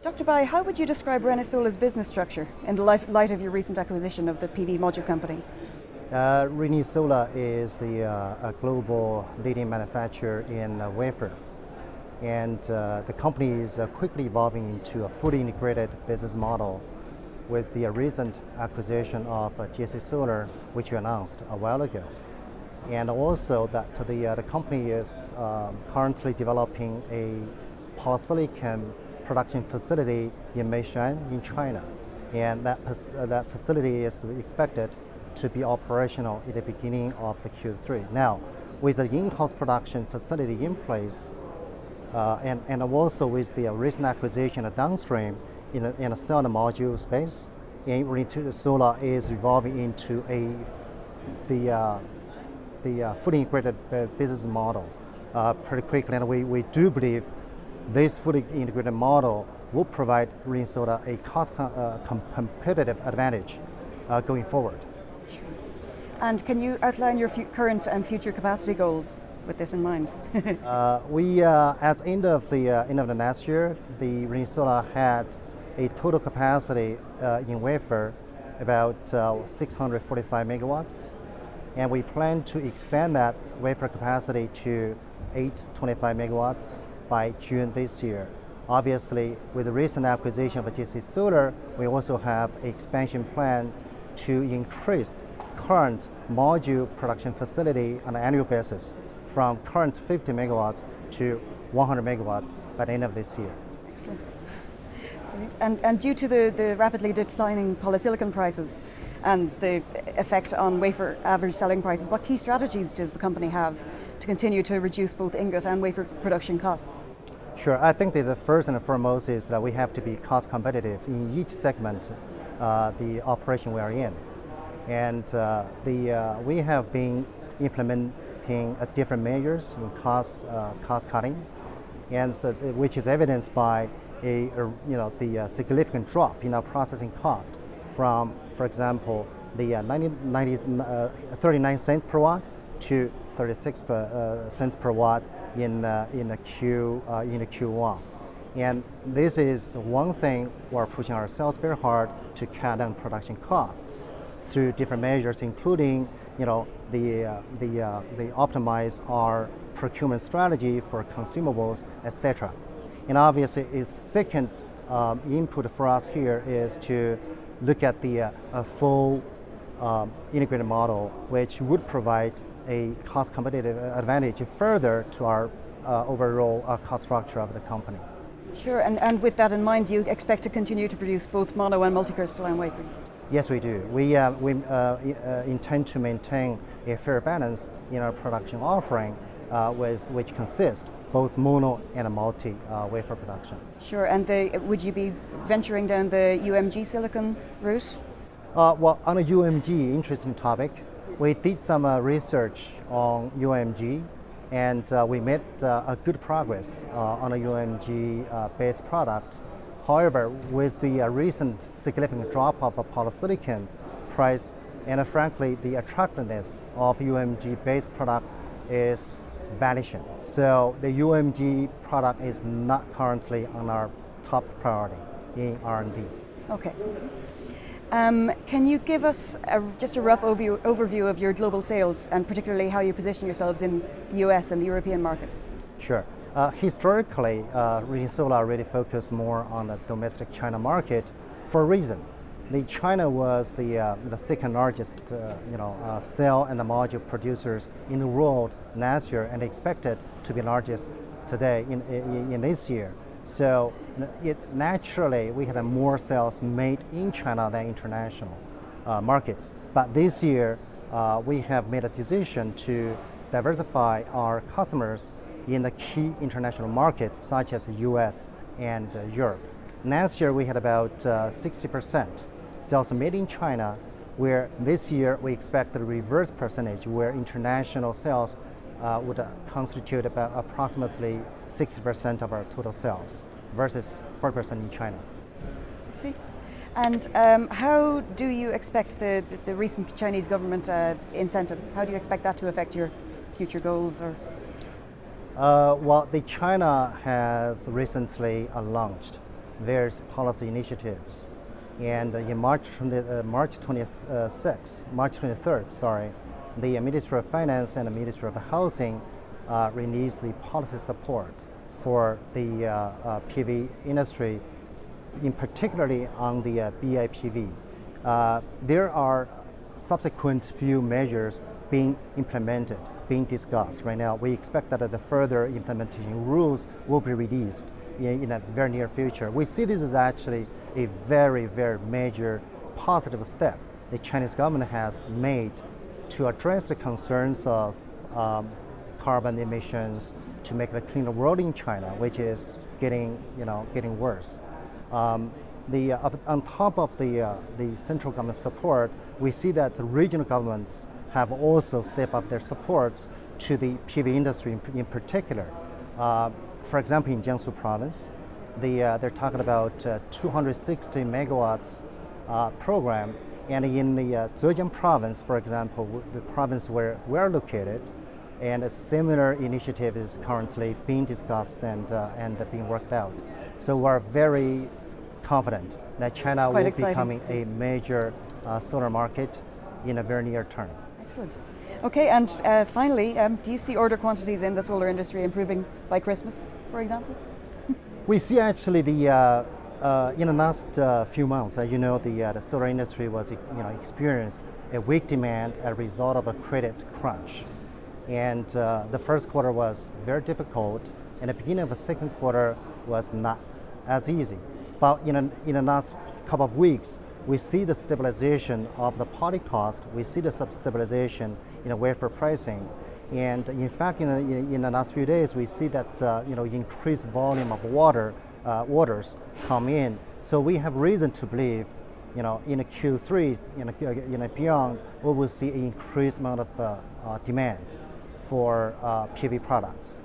Dr. Bai, how would you describe ReneSola's business structure in the light of your recent acquisition of the PV module company? ReneSola is a global leading manufacturer in wafer, and the company is quickly evolving into a fully integrated business model with the recent acquisition of GSC Solar, which we announced a while ago. And also that the company is currently developing a polysilicon production facility in Meishan in China. And that facility is expected to be operational at the beginning of the Q3. Now, with the in-house production facility in place, and also with the recent acquisition of downstream in a cell and module space, ReneSola is evolving into the fully integrated business model pretty quickly, and we do believe this fully integrated model will provide ReneSola a cost competitive advantage going forward. Sure. And can you outline your current and future capacity goals with this in mind? We, as end of the last year, the ReneSola had a total capacity in wafer about 645 megawatts, and we plan to expand that wafer capacity to 825 megawatts by June this year. Obviously, with the recent acquisition of GSC Solar, we also have an expansion plan to increase current module production facility on an annual basis from current 50 megawatts to 100 megawatts by the end of this year. Excellent. And due to the rapidly declining polysilicon prices and the effect on wafer average selling prices, what key strategies does the company have to continue to reduce both ingot and wafer production costs? Sure, I think that the first and foremost is that we have to be cost competitive in each segment, the operation we are in. And we have been implementing different measures in cost cutting, and so, which is evidenced by the significant drop in our processing cost from, for example, the 39 cents per watt to 36 cents per watt in the Q1. And this is one thing we're pushing ourselves very hard to cut down production costs through different measures, including the optimize our procurement strategy for consumables, etc. And obviously, its second input for us here is to look at the full integrated model, which would provide a cost competitive advantage further to our overall cost structure of the company. Sure, and with that in mind, do you expect to continue to produce both mono and multicrystalline wafers? Yes, we do. We intend to maintain a fair balance in our production offering, which consists both mono and multi wafer production. Sure, and would you be venturing down the UMG-silicon route? Well, on the UMG, interesting topic, we did some research on UMG, and we made a good progress on a UMG-based product. However, with the recent significant drop of a polysilicon price, and frankly, the attractiveness of UMG-based product is vanishing. So the UMG product is not currently on our top priority in R&D. Okay. Can you give us just a rough overview of your global sales, and particularly how you position yourselves in the US and the European markets? Sure. Historically, ReneSola really focused more on the domestic China market for a reason. China was the second largest cell and module producers in the world last year, and expected to be largest today in this year. So naturally, we had more sales made in China than international markets. But this year, we have made a decision to diversify our customers in the key international markets, such as the US and Europe. Last year, we had about 60% sales made in China, where this year we expect the reverse percentage, where international sales would constitute about approximately 60% of our total sales versus 4% in China. I see. And how do you expect the recent Chinese government incentives, how do you expect that to affect your future goals? Or Well, China has recently launched various policy initiatives. And in March 23rd, the Ministry of Finance and the Ministry of Housing released the policy support for the PV industry, in particularly on the BIPV. There are subsequent few measures being implemented, being discussed right now. We expect that the further implementation rules will be released in a very near future. We see this as actually a very, very major positive step the Chinese government has made to address the concerns of carbon emissions, to make a cleaner world in China, which is getting worse. On top of the central government support, we see that the regional governments have also stepped up their supports to the PV industry in particular. For example, in Jiangsu province, they're talking about 260 megawatts program, and in the Zhejiang province, for example, the province where we're located, and a similar initiative is currently being discussed and being worked out. So we're very confident that China will be becoming a major solar market in a very near term. Excellent. Okay, and finally, do you see order quantities in the solar industry improving by Christmas, for example? We see actually in the last few months, as you know, the solar industry was experienced a weak demand as a result of a credit crunch. And the first quarter was very difficult, and the beginning of the second quarter was not as easy. But in the last couple of weeks, we see the stabilization of the poly cost, we see the stabilization in the wafer pricing, and in fact, in the last few days, we see that increased volume of orders come in. So we have reason to believe, in a Q3, in a beyond, we will see an increased amount of demand for PV products.